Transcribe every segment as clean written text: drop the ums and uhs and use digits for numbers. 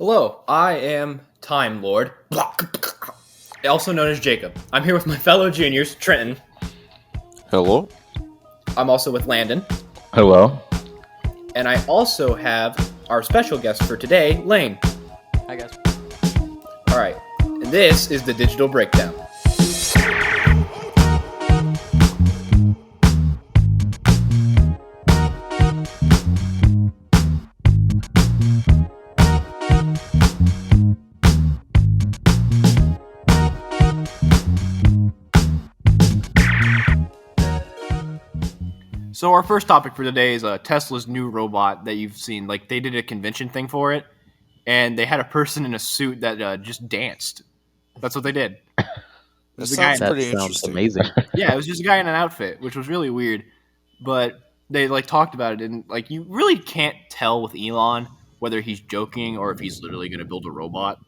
Hello, I am Time Lord, also known as Jacob. I'm here with my fellow juniors, Trenton. Hello? I'm also with Landon. Hello. And I also have our special guest for today, Lane. Hi guys. Alright, and this is the Digital Breakdown. So our first topic for today is Tesla's new robot that you've seen. Like, they did a convention thing for it, and they had a person in a suit that just danced. That's what they did. That sounds pretty interesting. Amazing. Yeah, it was just a guy in an outfit, which was really weird. But they talked about it, and you really can't tell with Elon whether he's joking or if he's literally going to build a robot.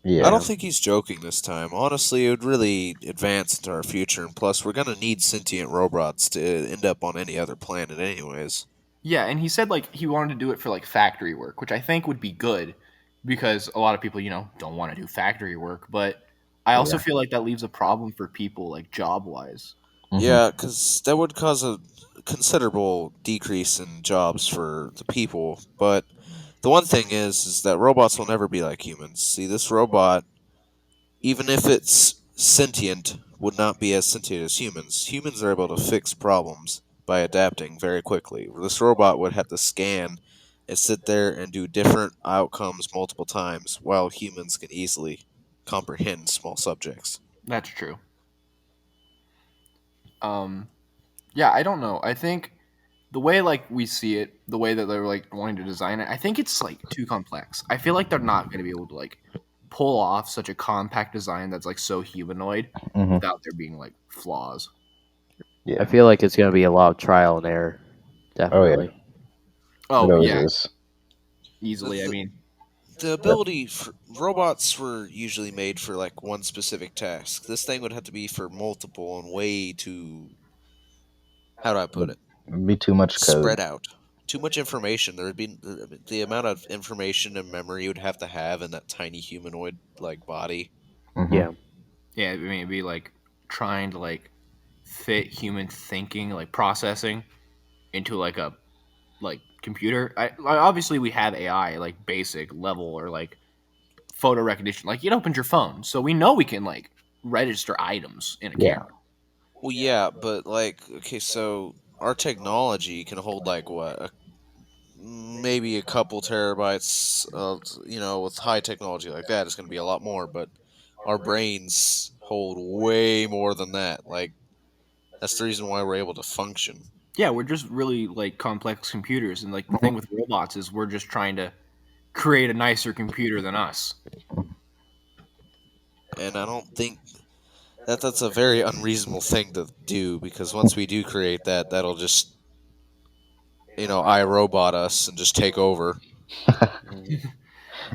Yeah. I don't think he's joking this time. Honestly, it would really advance into our future, and plus, we're gonna need sentient robots to end up on any other planet, anyways. Yeah, and he said he wanted to do it for factory work, which I think would be good because a lot of people, don't want to do factory work. But I also feel like that leaves a problem for people job wise. Yeah, because that would cause a considerable decrease in jobs for the people. But the one thing is that robots will never be like humans. See, this robot, even if it's sentient, would not be as sentient as humans. Humans are able to fix problems by adapting very quickly. This robot would have to scan and sit there and do different outcomes multiple times, while humans can easily comprehend small subjects. That's true. Yeah, I don't know. I think the way we see it, the way that they're wanting to design it, I think it's too complex. I feel like they're not going to be able to pull off such a compact design that's so humanoid without there being flaws. Yeah. I feel like it's going to be a lot of trial and error. Definitely. Oh, It always yeah, is. easily. I mean, The ability for robots were usually made for one specific task. This thing would have to be for multiple and way too. How do I put it? It'd be too much code. Spread out. Too much information. There would be the amount of information and memory you would have to have in that tiny humanoid body. Mhm. Yeah. yeah, I mean, it'd be trying to fit human thinking, processing into a computer. Obviously we have AI basic level or photo recognition. It opens your phone, so we know we can register items in a Yeah. camera. Well, yeah, but okay, so our technology can hold maybe a couple terabytes of, with high technology like that, it's going to be a lot more, but our brains hold way more than that. That's the reason why we're able to function. Yeah, we're just really complex computers, and the thing with robots is we're just trying to create a nicer computer than us. And I don't think that's a very unreasonable thing to do, because once we do create that, that'll just, iRobot us and just take over.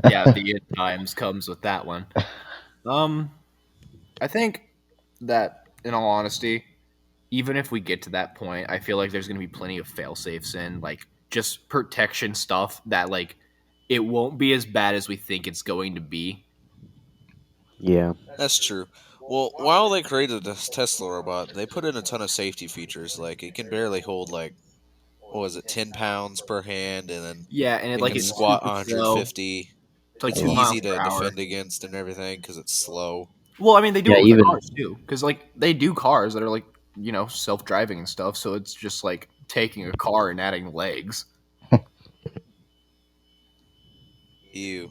Yeah, the end times comes with that one. I think that, in all honesty, even if we get to that point, I feel like there's going to be plenty of fail safes and just protection stuff that it won't be as bad as we think it's going to be. Yeah. That's true. Well, while they created this Tesla robot, they put in a ton of safety features. Like, it can barely hold, what was it, 10 pounds per hand, and then Yeah, and it can it's squat super slow. 150. It's It's 2 miles easy per to hour. defend against and everything because it's slow. Well, I mean, they do Yeah, it with even- the cars too, because they do cars that are self-driving and stuff. So it's just taking a car and adding legs. Ew.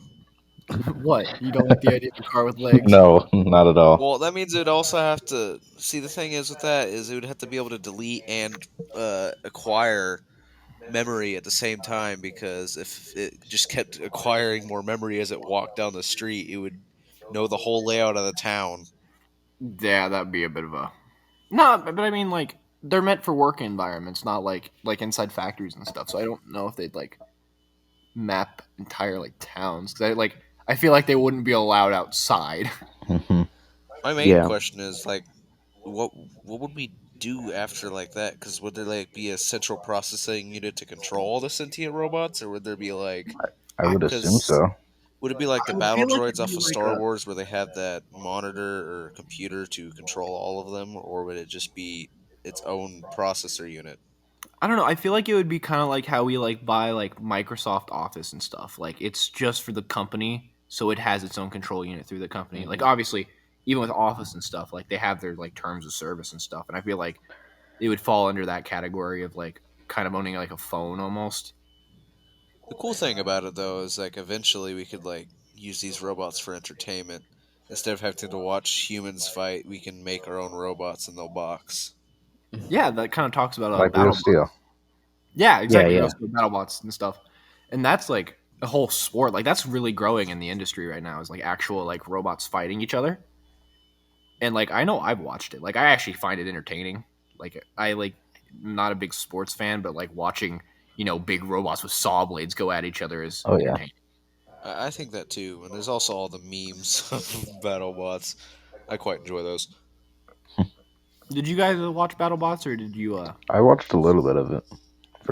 What? You don't like the idea of a car with legs? No, not at all. Well, that means it would also have to see. The thing is with that is it would have to be able to delete and acquire memory at the same time, because if it just kept acquiring more memory as it walked down the street, it would know the whole layout of the town. Yeah, that'd be a bit of a. No, but I mean, they're meant for work environments, not like inside factories and stuff. So I don't know if they'd map entire towns, because I feel like they wouldn't be allowed outside. Mhm. My main Yeah. question is what would we do after like that? Because would there like be a central processing unit to control all the sentient robots, or would there be like, I would assume because so. would it be like the I battle feel like it'd droids be off of like Star a. Wars where they have that monitor or computer to control all of them, or would it just be its own processor unit? I don't know. I feel like it would be kind of like how we like buy like Microsoft Office and stuff. Like it's just for the company, so it has its own control unit through the company. Like obviously, even with Office and stuff, like they have their like terms of service and stuff. And I feel like it would fall under that category of like kind of owning like a phone almost. The cool thing about it though is like eventually we could like use these robots for entertainment. Instead of having to watch humans fight, we can make our own robots and they'll box. Yeah, that kind of talks about Like Real battle. Steel. Yeah, exactly. yeah. Those BattleBots and stuff, and that's like a whole sport. Like that's really growing in the industry right now. Is like actual like robots fighting each other. And like I know I've watched it. Like I actually find it entertaining. Like I like not a big sports fan, but like watching big robots with saw blades go at each other is Oh, yeah. entertaining. I think that too, and there's also all the memes of BattleBots. I quite enjoy those. Did you guys watch BattleBots or did you? I watched a little bit of it.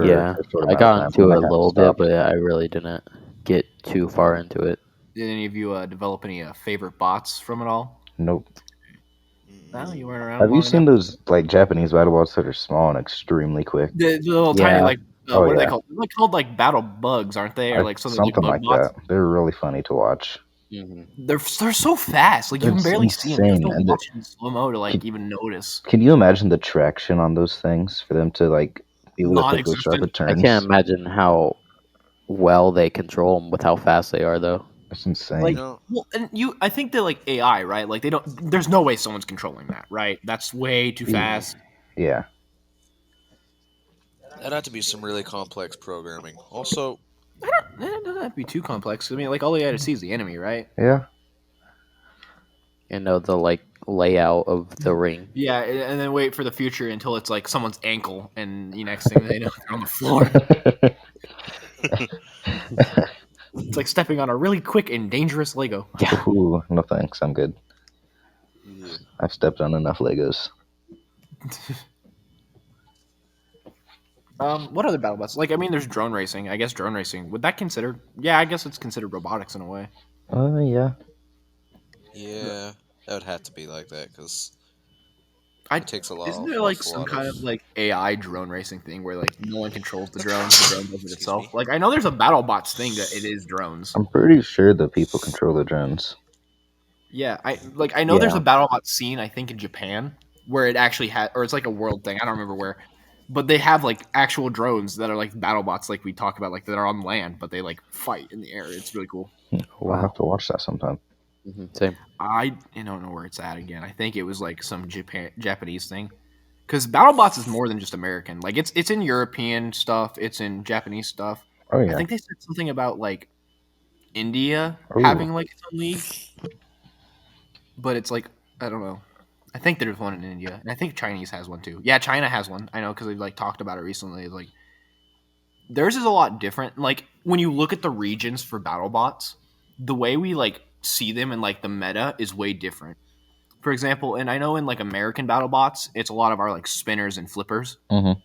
Yeah, For a short I amount of got time, into and it I a had to little bit, stop. but I really didn't get too far into it. Did any of you develop any favorite bots from it all? Nope. No, you weren't around. Have you long seen enough? those like Japanese BattleBots that are small and extremely quick? The little Yeah. tiny like Oh, what are they yeah. called? They're like called like battle bugs, aren't they? Or like something like bug bots. that. They're really funny to watch. They're so fast. Like you can It's barely see them. You have to insane, and watch it in slow mo to like Can- even notice. Can you imagine the traction on those things for them to like be able to take those Non-existent. rapid I turns? can't imagine how well they control them with how fast they are, though. It's insane. Like, No, well, and I think they're like AI, right? Like they don't. There's no way someone's controlling that, right? That's way too fast. Yeah. that'd have to be some really complex programming. Also, It doesn't have to be too complex. I mean, like all you got to see is the enemy, right? Yeah. The like layout of the ring. Yeah, and then wait for the future until it's like someone's ankle, and the next thing they know, they're on the floor. It's like stepping on a really quick and dangerous Lego. Ooh, no thanks. I'm good. yeah. I've stepped on enough Legos. What other battle bots? Like, I mean, there's drone racing. I guess drone racing would that consider? Yeah, I guess it's considered robotics in a way. Yeah. Yeah, that would have to be like that because I it takes a lot. Isn't there like some kind of like AI drone racing thing where like no one controls the drone does it Excuse itself? me? Like I know there's a battle bots thing that it is drones. I'm pretty sure that people control the drones. Yeah, I know there's Yeah. a battle bot scene I think in Japan where it actually had, or it's like a world thing. I don't remember where, but they have like actual drones that are like battle bots, like we talk about, like that are on land, but they like fight in the air. It's really cool. I'll have to watch that sometime. Same. I don't know where it's at again. I think it was like some Japanese thing. Because BattleBots is more than just American. Like it's in European stuff. It's in Japanese stuff. Oh yeah. I think they said something about like India Ooh. having like its own league. But it's like I don't know. I think there's one in India, and I think Chinese has one too. Yeah, China has one. I know because they've like talked about it recently. It's like theirs is a lot different. Like when you look at the regions for BattleBots, the way we like see them in like the meta is way different. For example, and I know in like American BattleBots, it's a lot of our like spinners and flippers, Mhm.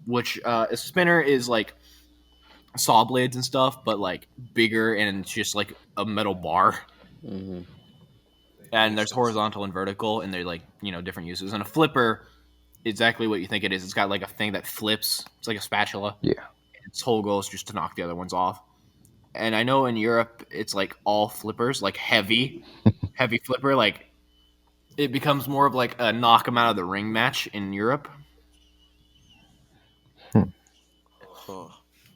which a spinner is like saw blades and stuff, but like bigger and it's just like a metal bar. Mm-hmm. And there's horizontal and vertical, and they're like different uses. And a flipper, exactly what you think it is. It's got like a thing that flips. It's like a spatula. Yeah. Its whole goal is just to knock the other ones off. And I know in Europe, it's like all flippers, like heavy flipper. Like it becomes more of like a knock them out of the ring match in Europe. Huh.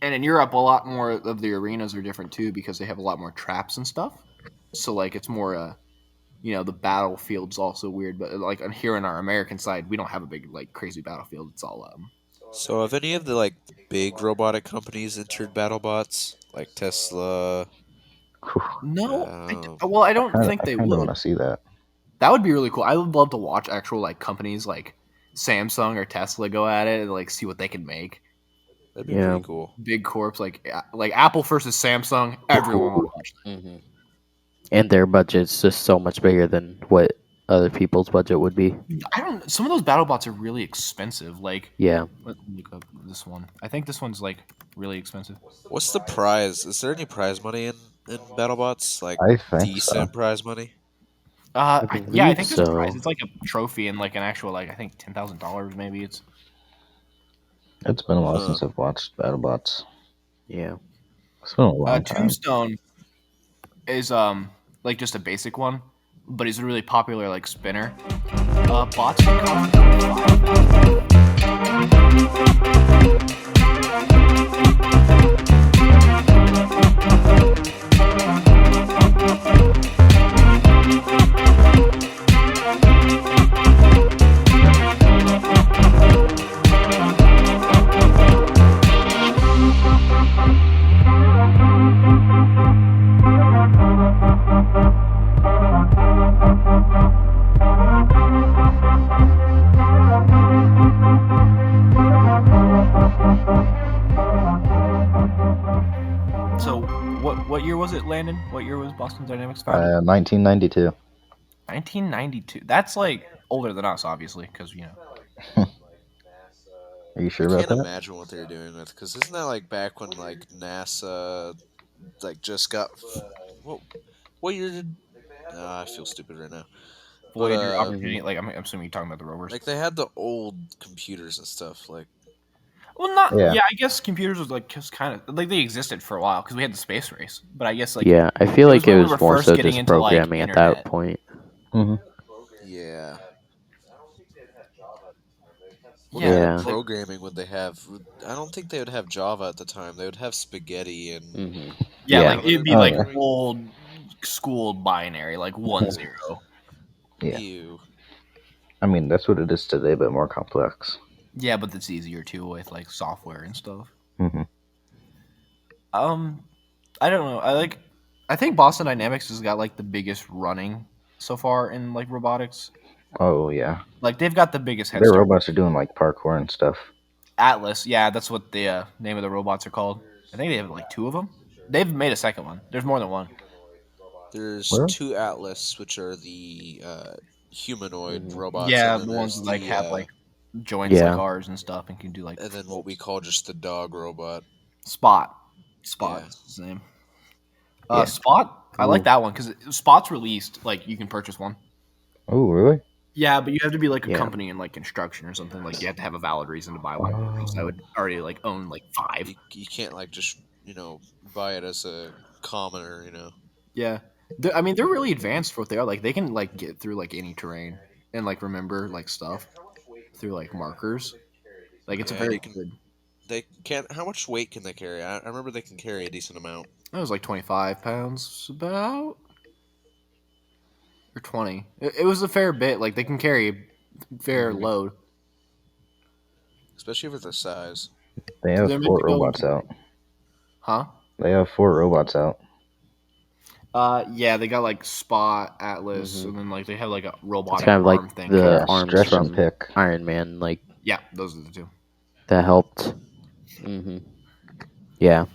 And in Europe, a lot more of the arenas are different too because they have a lot more traps and stuff. So like it's more, the battlefield's also weird. But like here on our American side, we don't have a big like crazy battlefield. It's all So, have any of the like big robotic companies entered BattleBots, like Tesla? no. Oh. I don't think they I would. want to see that. That would be really cool. I would love to watch actual like companies like Samsung or Tesla go at it and like see what they can make. That'd be Yeah. pretty cool. Big corps like Apple versus Samsung. Everyone would watch that. And their budget's just so much bigger than what other people's budget would be. Some of those BattleBots are really expensive. Like, Yeah. let me look up this one. I think this one's like really expensive. What's the prize? Is there any prize money in BattleBots? Like I think decent so. prize money? I believe think there's a prize. so. It's like a trophy and like an actual like I think $10,000 maybe. It's It's been a while Huh. since I've watched BattleBots. Yeah. It's been a long time. Tombstone is like just a basic one, but he's a really popular like spinner. Bots can cost $5,000. So what year was it, Landon? What year was Boston Dynamics founded? 1992. 1992. That's like older than us, obviously, because you know. Are you sure I about can't that? imagine what they're doing with, because isn't that like back when like NASA like just got what year did? I feel stupid right now. Voyager But, Opportunity. Like I'm assuming you're talking about the rovers. Like they had the old computers and stuff. Like Well, not Yeah. yeah. I guess computers was like just kind of like they existed for a while because we had the space race. But I guess like Yeah, I feel it like was when it we was were more first so getting just into, like, programming at that internet. point. hmm yeah, Yeah, What like, programming would they have? I don't think they would have Java at the time. They would have spaghetti and Mm-hmm. yeah, Yeah. like it'd be Oh, like yeah. old school binary, like 1-0. Yeah. ew. I mean, that's what it is today, but more complex. Yeah, but it's easier too with like software and stuff. hmm I don't know. I think Boston Dynamics has got like the biggest running so far in like robotics. Oh, yeah. Like they've got the biggest head Their start. robots are doing like parkour and stuff. Atlas, yeah, that's what the name of the robots are called. I think they have like 2 of them. They've made a second one. There's more than one. There's Where? 2 Atlas, which are the humanoid robots. Yeah, and then the ones there's that like the, have like joints Yeah. like ours and stuff, and can do like and then what we call just the dog robot. Spot. Yeah. Is his name. Yeah. Spot. I like Ooh. that one because Spot's released. Like you can purchase one. Oh, really? Yeah, but you have to be like a Yeah. company in like construction or something. Like you have to have a valid reason to buy one. Because I Oh. would already like own like 5. You can't like just buy it as a commoner. Yeah, I mean they're really advanced for what they are. Like they can like get through like any terrain and like remember like stuff through like markers. Like it's a Yeah, very you can- good. They can't. How much weight can they carry? I remember they can carry a decent amount. It was like 25 pounds, about or 20. It was a fair bit. Like they can carry a fair load. Especially for their size. They have They're meant 4 to go robots out. Huh? They have 4 robots out. Yeah, they got like Spot, Atlas, and then like they have like a It's robotic kind of like arm thing. the Yeah, arms stretch and from pick. Iron Man, like Yeah, those are the 2. that helped. Mm-hmm. Yeah.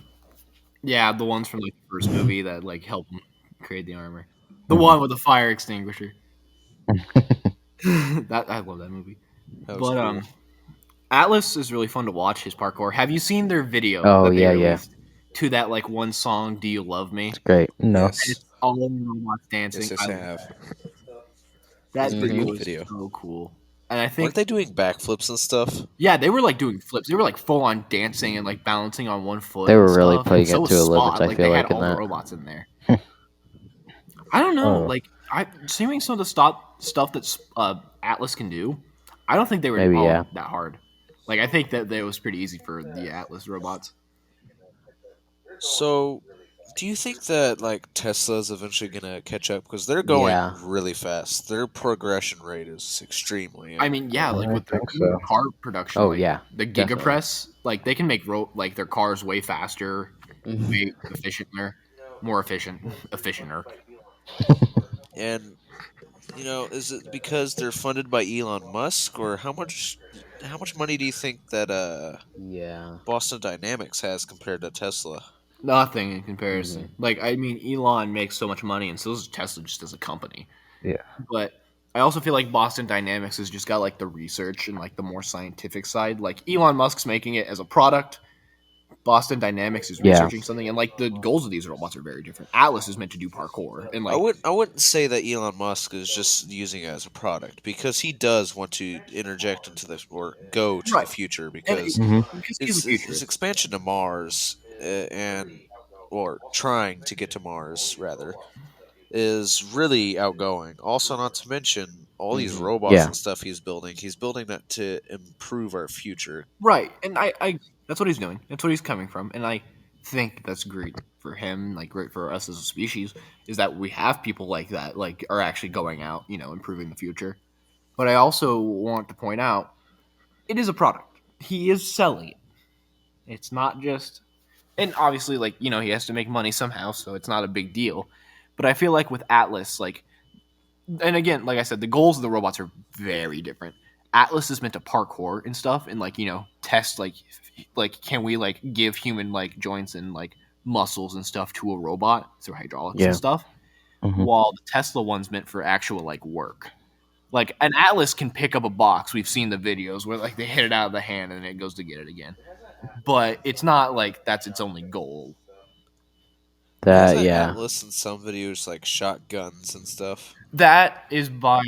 Yeah, the ones from like the first movie that like helped them create the armor. The one with the fire extinguisher. That I love that movie. That was But cool. Atlas is really fun to watch his parkour. Have you seen their video? Oh, that they yeah. released to that like one song, "Do You Love Me"? It's great. No. Yes. It's all in robots dancing. Yes, I I love have. that It's a pretty video good was video. so cool. And I think Weren't they doing backflips and stuff? yeah, they were like doing flips. They were like full on dancing and like balancing on one foot. They were and really stuff. putting And so it was to a limit, Spot. I Like feel they like, had in all the that. robots in there. I don't know. Oh. Like seeing some of the stuff that Atlas can do, I don't think they were Maybe, all yeah. that hard. Like I think that it was pretty easy for the Atlas robots. So, do you think that like Tesla's eventually gonna catch up because they're going Yeah. really fast? Their progression rate is extremely. I mean, yeah, like I with their think so. car production. Oh, like, yeah, the definitely. Gigapress, like they can make like their cars way faster, Mhm. way more efficienter. And is it because they're funded by Elon Musk, or how much money do you think that Yeah. Boston Dynamics has compared to Tesla? Nothing in comparison. Like I mean, Elon makes so much money, and so does Tesla just as a company. Yeah. But I also feel like Boston Dynamics has just got like the research and like the more scientific side. Like Elon Musk's making it as a product. Boston Dynamics is Yeah. researching something, and like the goals of these robots are very different. Atlas is meant to do parkour, and like I wouldn't say that Elon Musk is just using it as a product, because he does want to interject into this or go to Right. the future, and because because he's his, a his, futurist. his expansion to Mars and or trying to get to Mars rather is really outgoing. Also, not to mention all these robots Yeah. and stuff he's building. He's building that to improve our future. Right, and I that's what he's doing. That's what he's coming from, and I think that's great for him, like great for us as a species, is that we have people like that, like are actually going out, improving the future. But I also want to point out, it is a product. He is selling it. It's not just, and obviously, like he has to make money somehow, so it's not a big deal. But I feel like with Atlas, like, and again, like I said, the goals of the robots are very different. Atlas is meant to parkour and stuff, and like test like can we like give human like joints and like muscles and stuff to a robot through hydraulics Yeah. and stuff, Mhm. while the Tesla one's meant for actual like work. Like an Atlas can pick up a box. We've seen the videos where like they hit it out of the hand and then it goes to get it again. But it's not like that's its only goal. Hasn't Yeah. Atlas in some videos like shotguns and stuff? That is by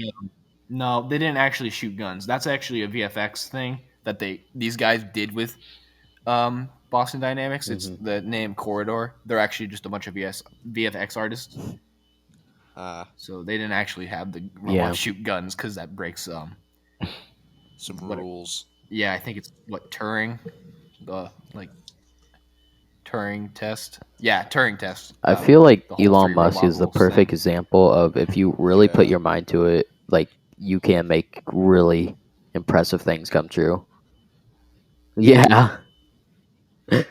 no, they didn't actually shoot guns. That's actually a VFX thing that these guys did with Boston Dynamics. It's the name Corridor. They're actually just a bunch of VFX artists. So they didn't actually have the robots Yeah. shoot guns because that breaks some what- rules. yeah, I think it's Turing, the like Turing test. Yeah, Turing test. I feel like the whole Elon free Musk robot is the rules perfect thing. example of if you really put Yeah. your mind to it, like you can make really impressive things come true. Yeah. With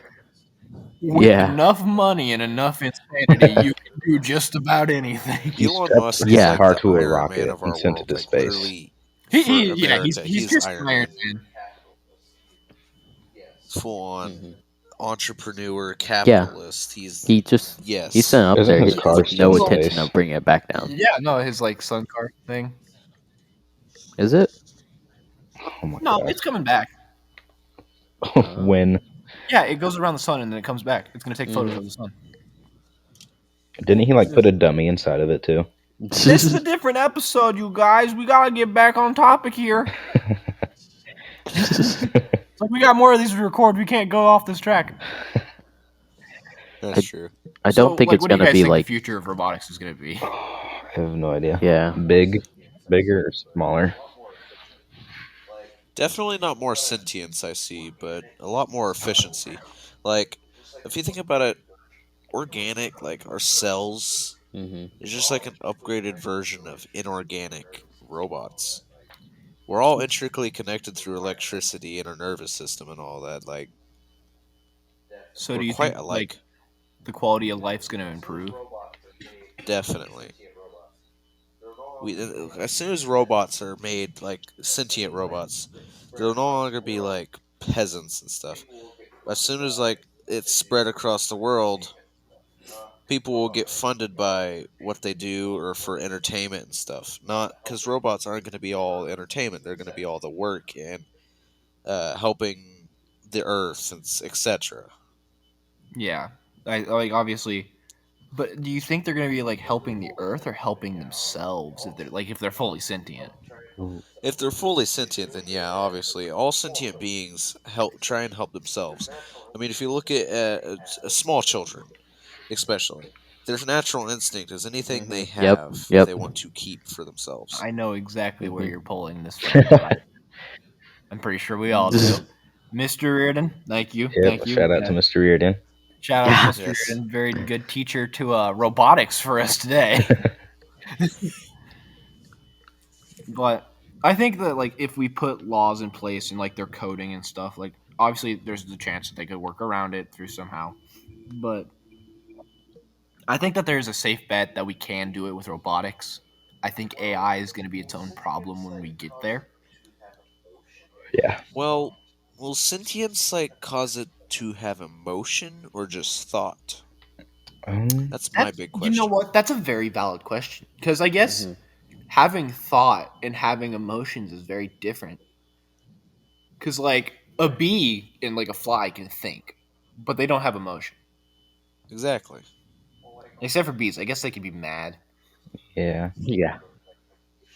Yeah. enough money and enough insanity, you can do just about anything. He Elon strapped Musk his is Yeah. like car the to a Iron rocket Man of our and sent it world. to Like space. literally, He- for he- yeah, America, he's just an Iron Man. Full on Mhm. entrepreneur, capitalist. He's He just yes. he's sent up Isn't there. his He car has still no in intention space? of bringing it back down. Yeah, no, his like sun car thing. Is it? Oh my No, god. it's coming back. When Yeah, it goes around the sun and then it comes back. It's gonna take photos of the sun. didn't he like put a dummy inside of it too? This is a different episode, you guys. We gotta get back on topic here. It's like we got more of these to record. We can't go off this track. That's true. I don't think it's what do you gonna guys be think like the future of robotics is gonna be. I have no idea. yeah. Bigger or smaller? Definitely not more sentience, I see, but a lot more efficiency. Like, if you think about it, organic, like our cells, is just like an upgraded version of inorganic robots. We're all intricately connected through electricity in our nervous system and all that. Like, So we're do you quite think alike. like the quality of life's gonna improve? Definitely. As soon as robots are made, like sentient robots, they'll no longer be like peasants and stuff. As soon as like it's spread across the world, people will get funded by what they do or for entertainment and stuff. Not because robots aren't going to be all entertainment; they're going to be all the work and helping the Earth and etc. Yeah, I like obviously. But do you think they're gonna be like helping the Earth or helping themselves if they're fully sentient? If they're fully sentient, then yeah, obviously, all sentient beings try and help themselves. I mean, if you look at small children, especially, their natural instinct is anything they have Yep. they want to keep for themselves. I know exactly where you're pulling this from. I'm pretty sure we all do. Mr. Reardon, thank you. Yep, Thank you. shout out to Mr. Reardon. Shout out to Mr. Yes. Reardon, very good teacher to robotics for us today. But I think that like if we put laws in place and like their coding and stuff, like obviously there's the chance that they could work around it through somehow. But I think that there's a safe bet that we can do it with robotics. I think AI is going to be its own problem when we get there. Yeah. Well, will sentience like cause it to have emotion or just thought? That's my big question. You know what? That's a very valid question because I guess having thought and having emotions is very different. Because like a bee and like a fly can think, but they don't have emotion. Exactly. Except for bees, I guess they can be mad. Yeah. Yeah.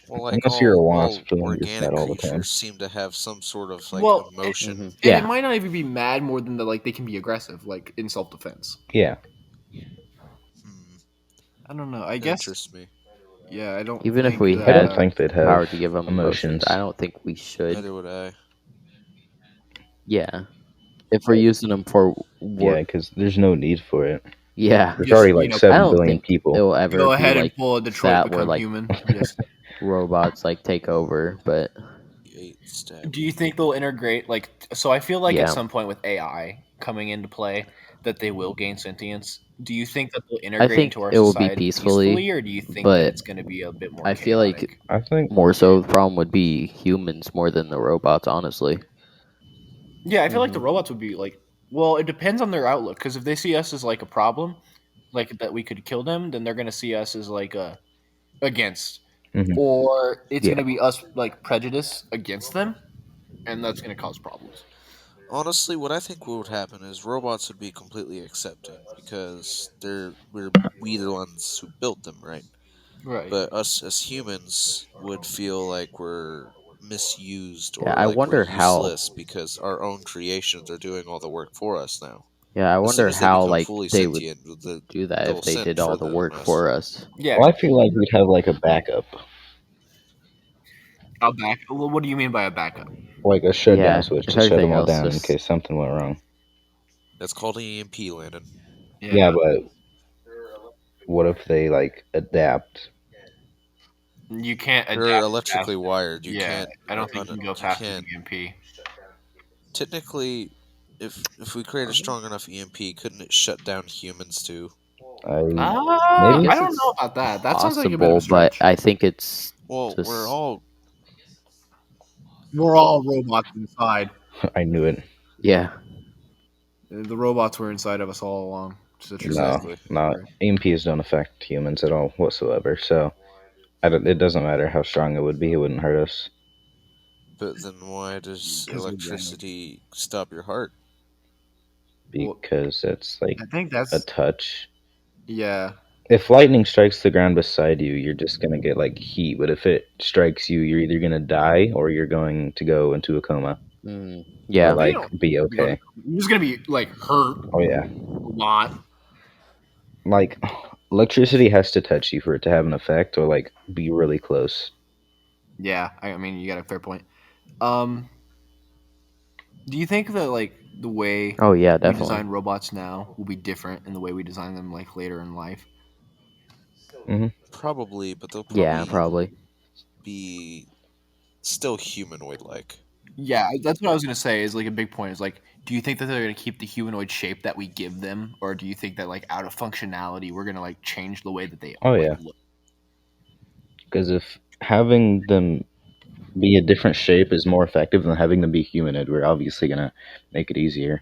Well, like Unless you're a all wasp, then you're just organic mad all the time. creatures seem to have some sort of like Well, emotion. and Yeah. it might not even be mad more than like they can be aggressive, like in self defense. Yeah. Hmm, I don't know. I that guess interests me. yeah. I don't. Even if think we that, I don't had think they'd have power to give them emotions, emotions. I don't think we should. Neither would I. Yeah. If we're using them for Yeah, work, because there's no need for it. yeah. There's Just, already you like know, I 7 don't billion think people. it'll ever go be ahead like and pull a Detroit that where become like human. Yes. robots like take over, but Stab. Do you think they'll integrate like? So I feel like Yeah. at some point with AI coming into play, that they will gain sentience. Do you think that they'll integrate think into our it will be society peacefully, or do you think but that it's going to be a bit more? I feel like chaotic? I think more so the problem would be humans more than the robots, honestly. Yeah, I feel like the Mhm. robots would be like. Well, it depends on their outlook. Because if they see us as like a problem, like that we could kill them, then they're going to see us as like a against, Mhm. or it's Yeah. going to be us like prejudice against them, and that's going to cause problems. Honestly, what I think would happen is robots would be completely accepting because we the ones who built them, right? Right. But us as humans would feel like we're misused Yeah, or I like we're wonder how. useless because our own creations are doing all the work for us now. Yeah, I As soon wonder as they how become like fully they would sentient, do that if they'll they send did all the further than work us. for us. Yeah. well, I feel like we'd have like a backup, A back. Well, what do you mean by a backup? like a shutdown Yeah, switch if to shut them everything all else down in just case something went wrong. That's called an EMP, Landon. Yeah, but what if they like adapt? You can't They're adapt electrically fast. wired. You Yeah, can't I don't think you can go you past an can't EMP. technically if we create a strong enough EMP, couldn't it shut down humans too? I I maybe I guess don't know it's about that. That sounds like a bit of possible, a but stretch. I think it's Well, we're just all We're all robots inside. I knew it. yeah. The robots were inside of us all along. So true. No, exactly. not EMPs don't affect humans at all whatsoever. So it doesn't matter how strong it would be; it wouldn't hurt us. But then why does Because we're grown. electricity stop your heart? Well, Because it's like I think a that's touch. yeah. If lightning strikes the ground beside you, you're just gonna get like heat. But if it strikes you, you're either gonna die or you're going to go into a coma or Yeah. You like don't. be You go to, okay. you're just gonna be like hurt Oh yeah, a lot. like electricity has to touch you for it to have an effect, or like be really close. Yeah, I mean you got a fair point. Um, do you think that like the way Oh yeah, we definitely. design robots now will be different in the way we design them like later in life? Probably, but they'll Yeah, probably probably. be still humanoid like. Yeah, that's what I was gonna say. Is like a big point. Is like, do you think that they're gonna keep the humanoid shape that we give them, or do you think that like out of functionality, we're gonna like change the way that they Oh like yeah, look? because if having them be a different shape is more effective than having them be humanoid, we're obviously gonna make it easier.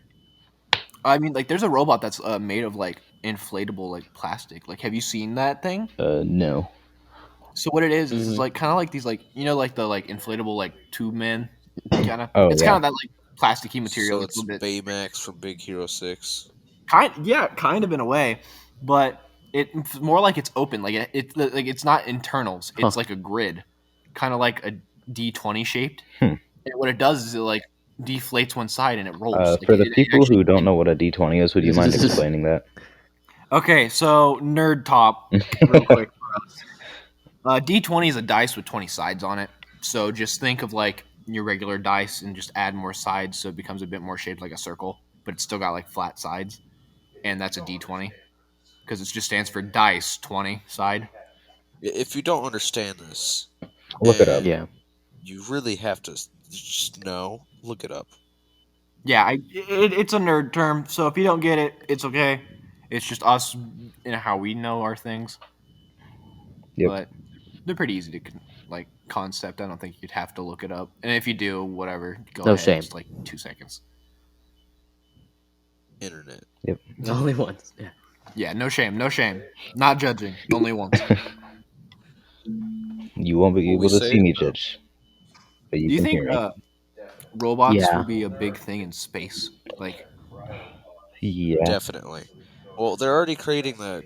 I mean, like, there's a robot that's made of like inflatable like plastic. Like, have you seen that thing? No. So what it is it's Mhm. like kind of like these like like the like inflatable like tube man kind of. Oh It's kind yeah. of that like plasticky material. So It's a it's little bit Baymax from Big Hero 6. kind of in a way, but it's more like it's open. Like it's like it's not internals. Huh. It's like a grid, kind of like a D20 shaped. Hmm. And what it does is it like deflates one side and it rolls. Like For the it people actually. who don't know what a D20 is, would you mind explaining that? Okay, so nerd top, real quick. D20 is a dice with 20 sides on it. So just think of like your regular dice and just add more sides so it becomes a bit more shaped like a circle, but it's still got like flat sides. And that's a D20 because it just stands for dice 20 side. If you don't understand this, Look it up. Yeah. you really have to just know. Look it up. Yeah, it's a nerd term. So if you don't get it, it's okay. It's just us and how we know our things. Yep. But they're pretty easy to like concept. I don't think you'd have to look it up. And if you do, whatever, go No ahead. shame. It's like 2 seconds. Internet. Only once. Yeah. Yeah, no shame, no shame. Not judging, only once. You won't be What we able to say? see me, Judge, but Do you you can think hear me. robots Yeah. will be a big thing in space? Like, Yeah. Definitely. Well, they're already creating the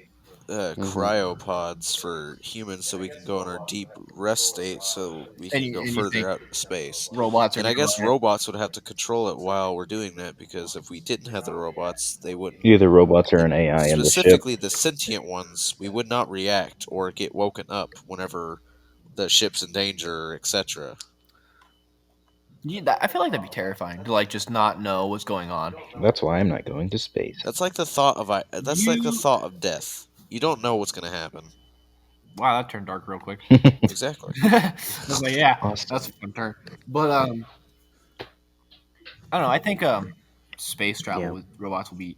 Mhm. cryopods for humans so we can go in our deep rest state so we and can go you think further out into space. robots are And I gonna guess run it? robots would have to control it while we're doing that because if we didn't have the robots, they wouldn't. Either robots or The, an AI in the ship. specifically, the sentient ones, we would not react or get woken up whenever the ship's in danger, etc. I feel like that'd be terrifying to like just not know what's going on. That's why I'm not going to space. That's like the thought of that's like the You- thought of death. You don't know what's going to happen. Wow, that turned dark real quick. Exactly. I was like, yeah, Awesome. that's a fun turn. But I don't know. I think space travel Yeah. with robots will be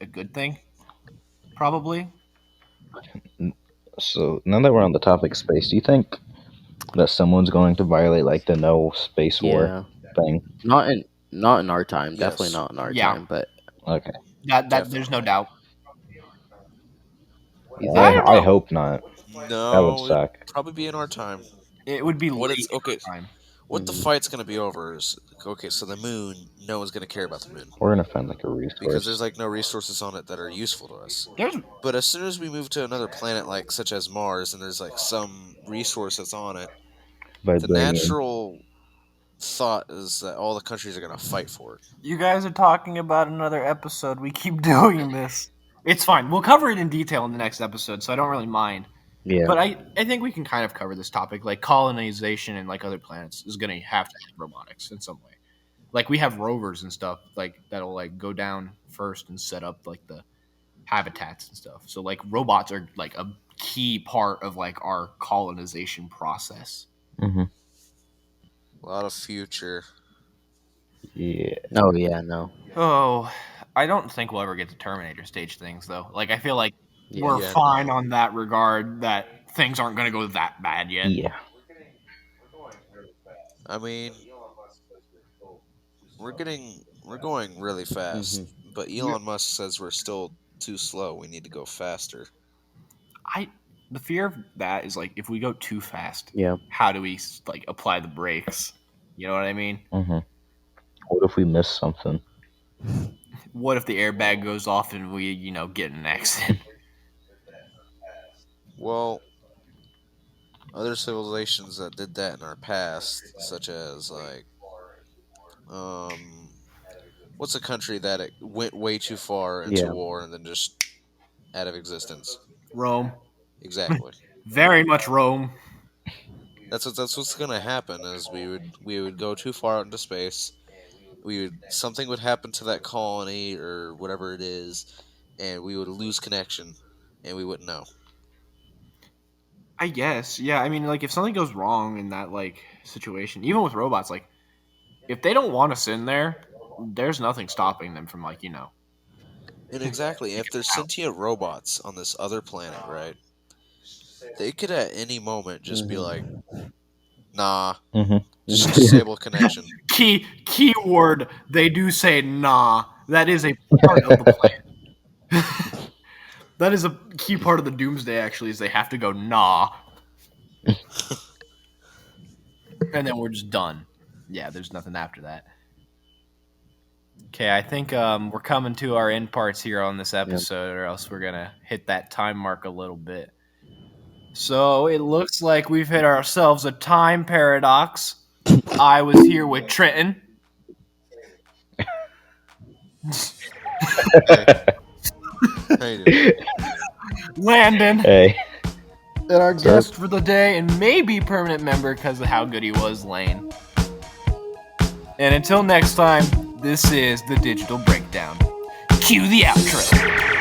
a good thing. Probably. So now that we're on the topic of space, do you think that someone's going to violate like the no space war Yeah. thing? Not in our time. Definitely Yes. not in our Yeah. time. But Okay. That there's no doubt. you I I, don't I know. hope not. That would No, suck. it'd probably be in our time. It would be What late it's okay. time. What the Mhm. fight's gonna be over is okay. So the moon, no one's gonna care about the moon We're gonna find like a because resource. there's like no resources on it that are useful to us. There's But as soon as we move to another planet, like such as Mars, and there's like some resource that's on it, the Vibranium. natural thought is that all the countries are gonna fight for it. You guys are talking about another episode. We keep doing this. It's fine. We'll cover it in detail in the next episode, so I don't really mind. Yeah. But I think we can kind of cover this topic. Like colonization and like other planets is going to have robotics in some way. Like we have rovers and stuff like that'll like go down first and set up like the habitats and stuff. So like robots are like a key part of like our colonization process. Mm-hmm. A lot of future. Yeah. Oh yeah. No. Oh, I don't think we'll ever get to Terminator stage things though. Like I feel like Yeah. we're Yeah, fine no. on that regard that things aren't going to go that bad yet. Yeah. I mean, we're going really fast, but Elon Musk says we're still too slow. We need to go faster. The fear of that is like if we go too fast, Yeah. how do we like apply the brakes? You know what I mean? Mm-hmm. What if we miss something? What if the airbag goes off and we, get in an accident? Well, other civilizations that did that in our past, such as like, what's a country that it went way too far into Yeah. war and then just out of existence? Rome, Exactly. very much Rome. That's what's gonna happen. Is we would go too far out into space. Something would happen to that colony or whatever it is, and we would lose connection, and we wouldn't know. I guess, yeah. I mean, like if something goes wrong in that like situation, even with robots, like if they don't want us in there, there's nothing stopping them from like And exactly, if there's sentient robots on this other planet, right? They could at any moment just be like, "Nah, Mm-hmm. just disable connection." keyword. They do say nah. That is a part of the plan. That is a key part of the doomsday. Actually, is they have to go nah, and then we're just done. Yeah, there's nothing after that. Okay, I think we're coming to our end parts here on this episode, or else we're gonna hit that time mark a little bit. So it looks like we've hit ourselves a time paradox. I was here with Trenton. How you doing? Landon. Hey. And our Sir. guest for the day, and maybe permanent member because of how good he was, Lane. And until next time, this is the Digital Breakdown. Cue the outro.